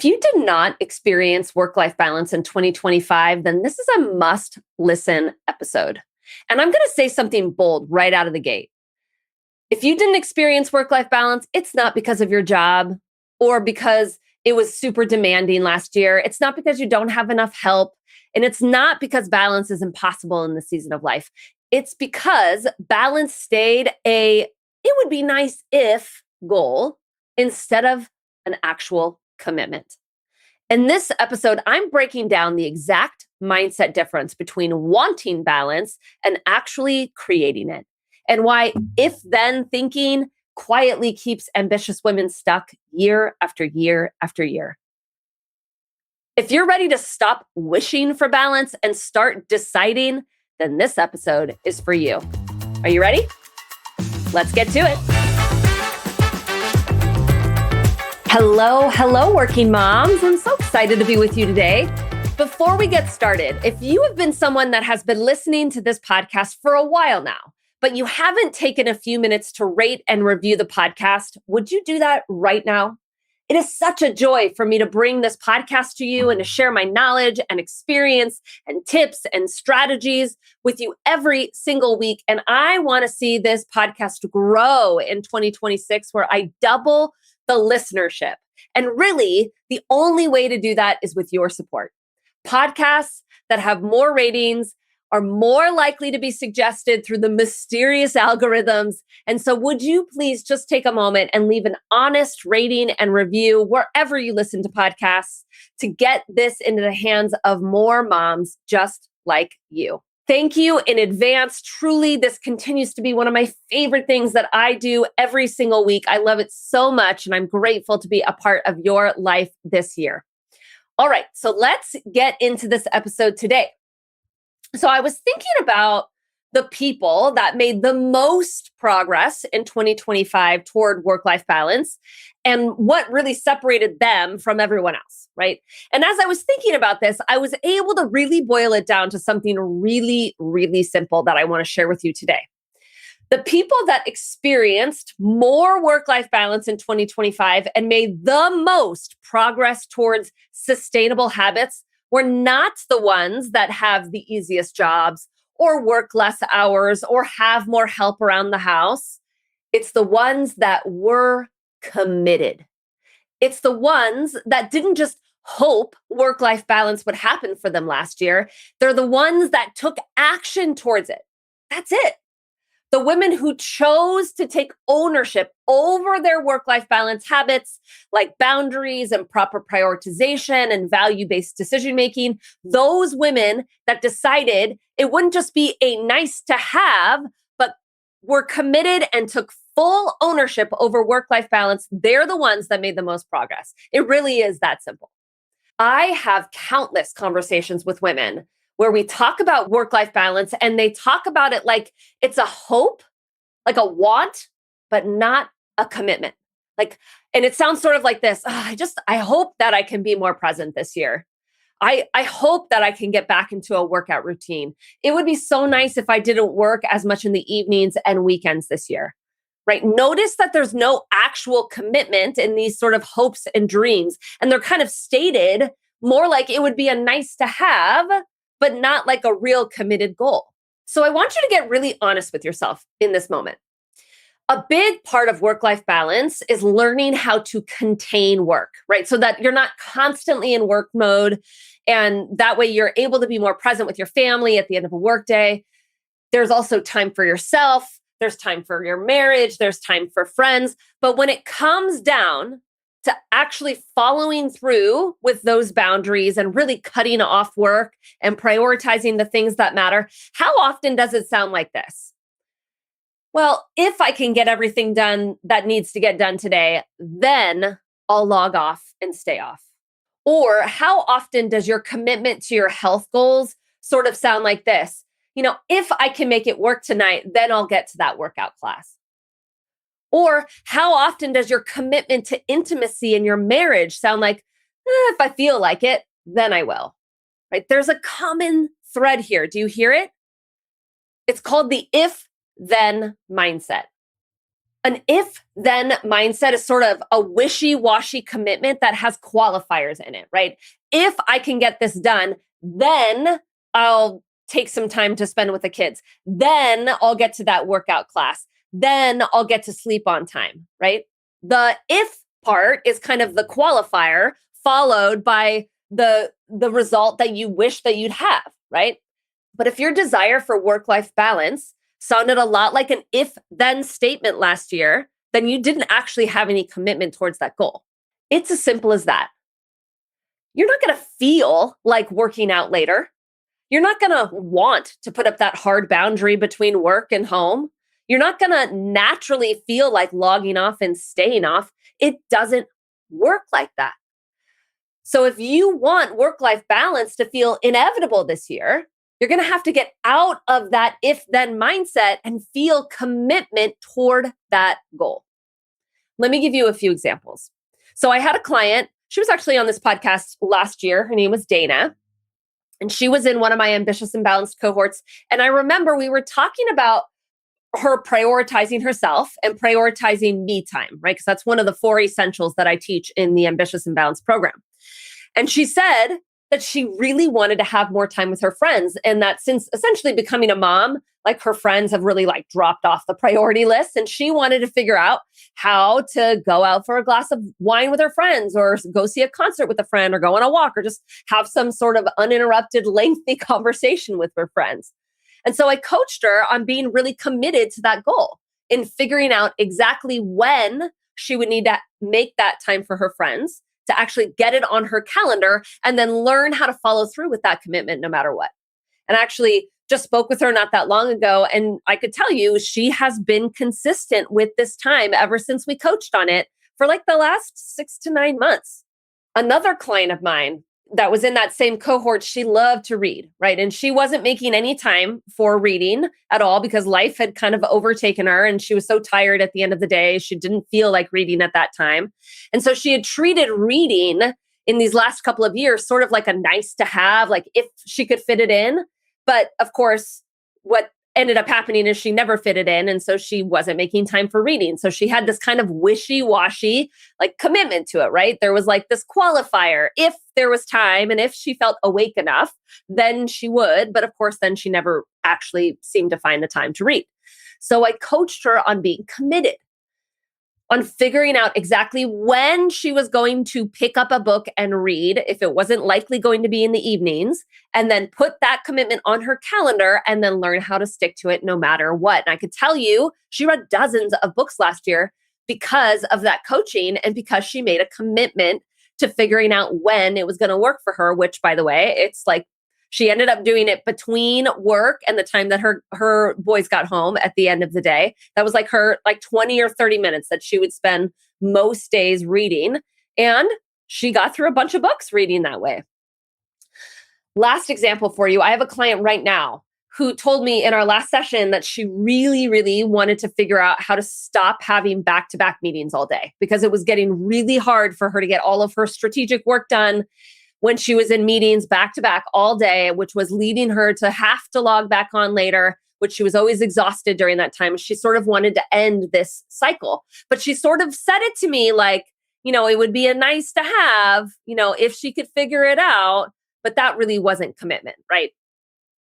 If you did not experience work-life balance in 2025, then this is a must-listen episode. And I'm going to say something bold right out of the gate. If you didn't experience work-life balance, it's not because of your job or because it was super demanding last year. It's not because you don't have enough help. And it's not because balance is impossible in the season of life. It's because balance stayed it would be nice if goal instead of an actual commitment. In this episode, I'm breaking down the exact mindset difference between wanting balance and actually creating it, and why if then thinking quietly keeps ambitious women stuck year after year after year. If you're ready to stop wishing for balance and start deciding, then this episode is for you. Are you ready? Let's get to it. Hello, working moms. I'm so excited to be with you today. Before we get started, if you have been someone that has been listening to this podcast for a while now, but you haven't taken a few minutes to rate and review the podcast, would you do that right now? It is such a joy for me to bring this podcast to you and to share my knowledge and experience and tips and strategies with you every single week. And I want to see this podcast grow in 2026, where I double the listenership. And really, the only way to do that is with your support. Podcasts that have more ratings are more likely to be suggested through the mysterious algorithms. And so would you please just take a moment and leave an honest rating and review wherever you listen to podcasts to get this into the hands of more moms just like you. Thank you in advance. Truly, this continues to be one of my favorite things that I do every single week. I love it so much, and I'm grateful to be a part of your life this year. All right, so let's get into this episode today. So I was thinking about the people that made the most progress in 2025 toward work-life balance and what really separated them from everyone else, right? And as I was thinking about this, I was able to really boil it down to something really, really simple that I want to share with you today. The people that experienced more work-life balance in 2025 and made the most progress towards sustainable habits were not the ones that have the easiest jobs or work less hours or have more help around the house. It's the ones that were committed. It's the ones that didn't just hope work-life balance would happen for them last year. They're the ones that took action towards it. That's it. The women who chose to take ownership over their work-life balance habits, like boundaries and proper prioritization and value-based decision-making, those women that decided it wouldn't just be a nice to have, but were committed and took full ownership over work-life balance, they're the ones that made the most progress. It really is that simple. I have countless conversations with women where we talk about work-life balance and they talk about it like it's a hope, like a want, but not a commitment. And it sounds sort of like this, I hope that I can be more present this year. I hope that I can get back into a workout routine. It would be so nice if I didn't work as much in the evenings and weekends this year, right? Notice that there's no actual commitment in these sort of hopes and dreams. And they're kind of stated more like it would be a nice to have, but not like a real committed goal. So I want you to get really honest with yourself in this moment. A big part of work-life balance is learning how to contain work, right? So that you're not constantly in work mode. And that way you're able to be more present with your family at the end of a workday. There's also time for yourself. There's time for your marriage. There's time for friends. But when it comes down to actually following through with those boundaries and really cutting off work and prioritizing the things that matter, how often does it sound like this? Well, if I can get everything done that needs to get done today, then I'll log off and stay off. Or how often does your commitment to your health goals sort of sound like this? If I can make it work tonight, then I'll get to that workout class. Or how often does your commitment to intimacy in your marriage sound like, if I feel like it, then I will, right? There's a common thread here. Do you hear it? It's called the if-then mindset. An if-then mindset is sort of a wishy-washy commitment that has qualifiers in it, right? If I can get this done, then I'll take some time to spend with the kids. Then I'll get to that workout class. Then I'll get to sleep on time, right? The if part is kind of the qualifier followed by the result that you wish that you'd have, right? But if your desire for work-life balance sounded a lot like an if-then statement last year, then you didn't actually have any commitment towards that goal. It's as simple as that. You're not going to feel like working out later. You're not going to want to put up that hard boundary between work and home. You're not going to naturally feel like logging off and staying off. It doesn't work like that. So if you want work-life balance to feel inevitable this year, you're going to have to get out of that if-then mindset and feel commitment toward that goal. Let me give you a few examples. So I had a client, she was actually on this podcast last year. Her name was Dana, and she was in one of my ambitious and balanced cohorts. And I remember we were talking about her prioritizing herself and prioritizing me time, right? Because that's one of the 4 essentials that I teach in the ambitious and balanced program. And she said that she really wanted to have more time with her friends, and that since essentially becoming a mom, like her friends have really like dropped off the priority list, and she wanted to figure out how to go out for a glass of wine with her friends, or go see a concert with a friend, or go on a walk, or just have some sort of uninterrupted lengthy conversation with her friends. And so I coached her on being really committed to that goal, in figuring out exactly when she would need to make that time for her friends, to actually get it on her calendar, and then learn how to follow through with that commitment no matter what. And I actually just spoke with her not that long ago, and I could tell you she has been consistent with this time ever since we coached on it for like the last 6 to 9 months. Another client of mine that was in that same cohort, she loved to read, right? And she wasn't making any time for reading at all because life had kind of overtaken her, and she was so tired at the end of the day. She didn't feel like reading at that time. And so she had treated reading in these last couple of years sort of like a nice to have, like if she could fit it in. But of course, what ended up happening is she never fit it in. And so she wasn't making time for reading. So she had this kind of wishy-washy like commitment to it, right? There was like this qualifier. If there was time and if she felt awake enough, then she would. But of course, then she never actually seemed to find the time to read. So I coached her on being committed, on figuring out exactly when she was going to pick up a book and read, if it wasn't likely going to be in the evenings, and then put that commitment on her calendar and then learn how to stick to it no matter what. And I could tell you, she read dozens of books last year because of that coaching and because she made a commitment to figuring out when it was going to work for her, which, by the way, it's like she ended up doing it between work and the time that her boys got home at the end of the day. That was like her like 20 or 30 minutes that she would spend most days reading. And she got through a bunch of books reading that way. Last example for you. I have a client right now who told me in our last session that she really, really wanted to figure out how to stop having back-to-back meetings all day because it was getting really hard for her to get all of her strategic work done when she was in meetings back to back all day, which was leading her to have to log back on later, which she was always exhausted during that time. She sort of wanted to end this cycle, but she sort of said it to me like, it would be a nice to have, if she could figure it out, but that really wasn't commitment, right?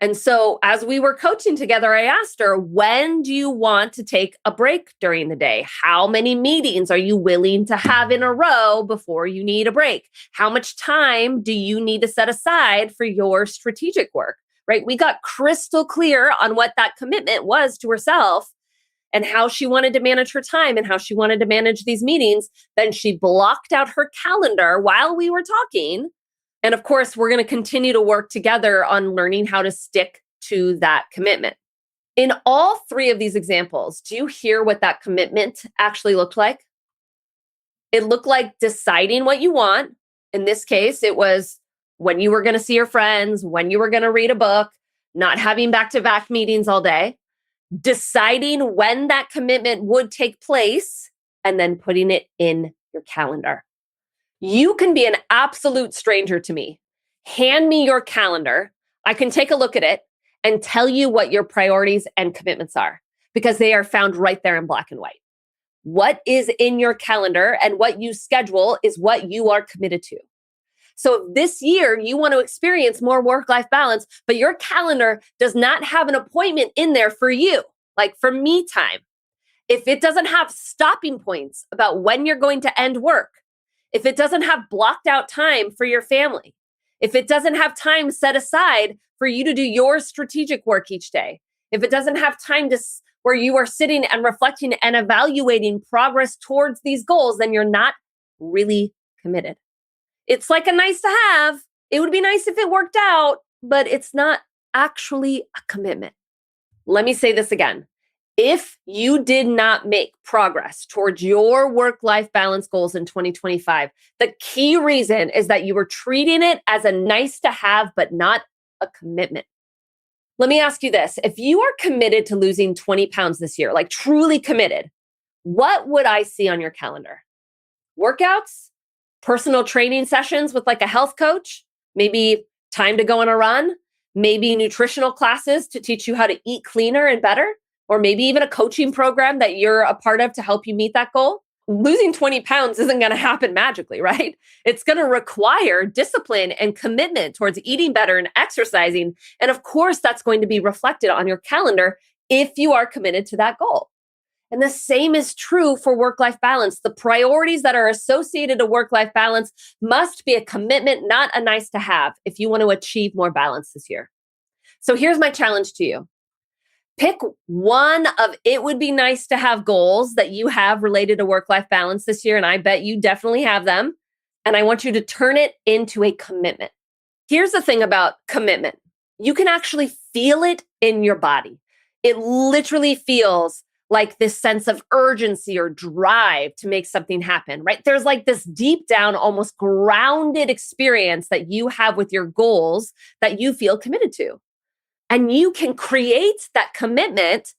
And so as we were coaching together, I asked her, when do you want to take a break during the day? How many meetings are you willing to have in a row before you need a break? How much time do you need to set aside for your strategic work, right? We got crystal clear on what that commitment was to herself and how she wanted to manage her time and how she wanted to manage these meetings. Then she blocked out her calendar while we were talking. And of course, we're going to continue to work together on learning how to stick to that commitment. In all 3 of these examples, do you hear what that commitment actually looked like? It looked like deciding what you want. In this case, it was when you were going to see your friends, when you were going to read a book, not having back-to-back meetings all day, deciding when that commitment would take place, and then putting it in your calendar. You can be an absolute stranger to me. Hand me your calendar. I can take a look at it and tell you what your priorities and commitments are because they are found right there in black and white. What is in your calendar and what you schedule is what you are committed to. So if this year you want to experience more work-life balance, but your calendar does not have an appointment in there for you, like for me time, if it doesn't have stopping points about when you're going to end work, if it doesn't have blocked out time for your family, if it doesn't have time set aside for you to do your strategic work each day, if it doesn't have time where you are sitting and reflecting and evaluating progress towards these goals, then you're not really committed. It's like a nice to have. It would be nice if it worked out, but it's not actually a commitment. Let me say this again. If you did not make progress towards your work-life balance goals in 2025, the key reason is that you were treating it as a nice to have, but not a commitment. Let me ask you this. If you are committed to losing 20 pounds this year, like truly committed, what would I see on your calendar? Workouts? Personal training sessions with like a health coach? Maybe time to go on a run? Maybe nutritional classes to teach you how to eat cleaner and better? Or maybe even a coaching program that you're a part of to help you meet that goal? Losing 20 pounds isn't going to happen magically, right? It's going to require discipline and commitment towards eating better and exercising. And of course, that's going to be reflected on your calendar if you are committed to that goal. And the same is true for work-life balance. The priorities that are associated to work-life balance must be a commitment, not a nice to have, if you want to achieve more balance this year. So here's my challenge to you. Pick one of it would be nice to have goals that you have related to work-life balance this year, and I bet you definitely have them. And I want you to turn it into a commitment. Here's the thing about commitment. You can actually feel it in your body. It literally feels like this sense of urgency or drive to make something happen, right? There's like this deep down, almost grounded experience that you have with your goals that you feel committed to. And you can create that commitment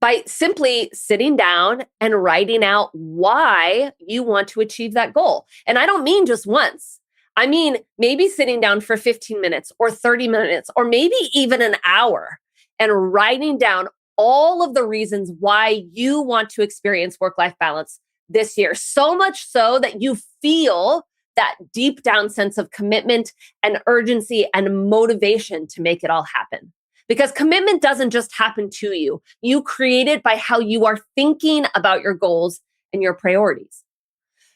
by simply sitting down and writing out why you want to achieve that goal. And I don't mean just once. I mean, maybe sitting down for 15 minutes or 30 minutes, or maybe even an hour and writing down all of the reasons why you want to experience work-life balance this year. So much so that you feel that deep down sense of commitment and urgency and motivation to make it all happen. Because commitment doesn't just happen to you. You create it by how you are thinking about your goals and your priorities.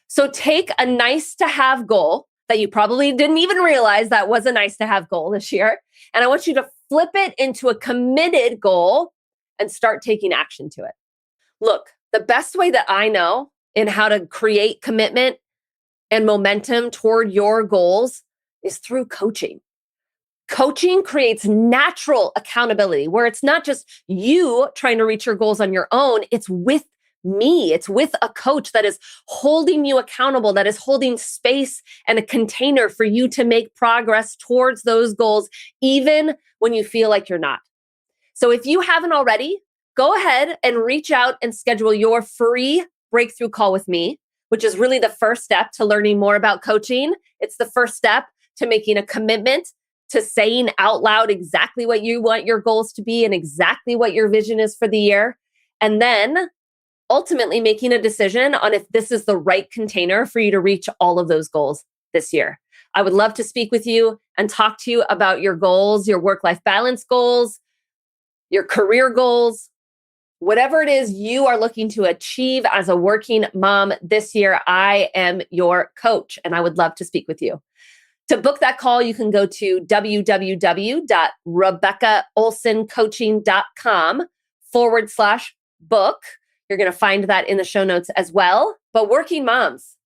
So take a nice to have goal that you probably didn't even realize that was a nice to have goal this year. And I want you to flip it into a committed goal and start taking action to it. Look, the best way that I know in how to create commitment and momentum toward your goals is through coaching. Coaching creates natural accountability where it's not just you trying to reach your goals on your own. It's with me. It's with a coach that is holding you accountable, that is holding space and a container for you to make progress towards those goals, even when you feel like you're not. So if you haven't already, go ahead and reach out and schedule your free breakthrough call with me, which is really the first step to learning more about coaching. It's the first step to making a commitment to saying out loud exactly what you want your goals to be and exactly what your vision is for the year. And then ultimately making a decision on if this is the right container for you to reach all of those goals this year. I would love to speak with you and talk to you about your goals, your work-life balance goals, your career goals, whatever it is you are looking to achieve as a working mom this year. I am your coach and I would love to speak with you. To book that call, you can go to www.rebeccaolsoncoaching.com/book. You're going to find that in the show notes as well. But working moms,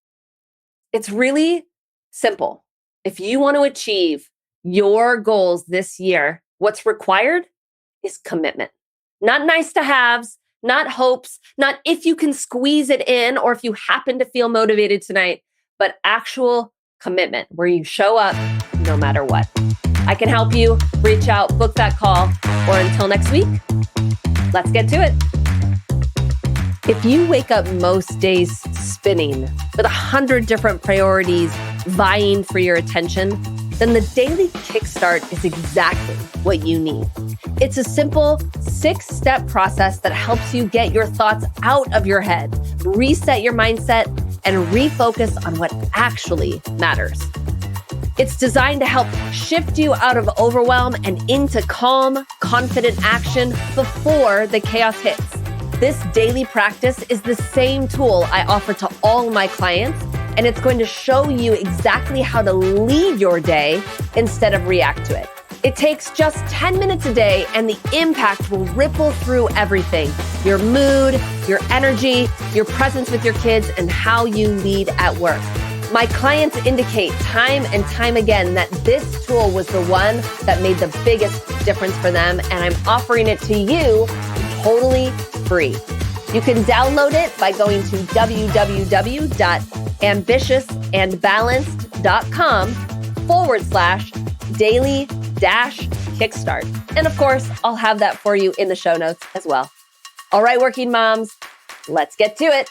it's really simple. If you want to achieve your goals this year, what's required is commitment. Not nice to haves, not hopes, not if you can squeeze it in or if you happen to feel motivated tonight, but actual commitment where you show up no matter what. I can help you. Reach out, book that call, or until next week, let's get to it. If you wake up most days spinning with 100 different priorities vying for your attention, then the daily Kickstart is exactly what you need. It's a simple 6-step process that helps you get your thoughts out of your head, reset your mindset, and refocus on what actually matters. It's designed to help shift you out of overwhelm and into calm, confident action before the chaos hits. This daily practice is the same tool I offer to all my clients, and it's going to show you exactly how to lead your day instead of react to it. It takes just 10 minutes a day, and the impact will ripple through everything: your mood, your energy, your presence with your kids, and how you lead at work. My clients indicate time and time again that this tool was the one that made the biggest difference for them, and I'm offering it to you totally free. You can download it by going to www.ambitious-balance.com/daily-kickstart. And of course, I'll have that for you in the show notes as well. All right, working moms, let's get to it.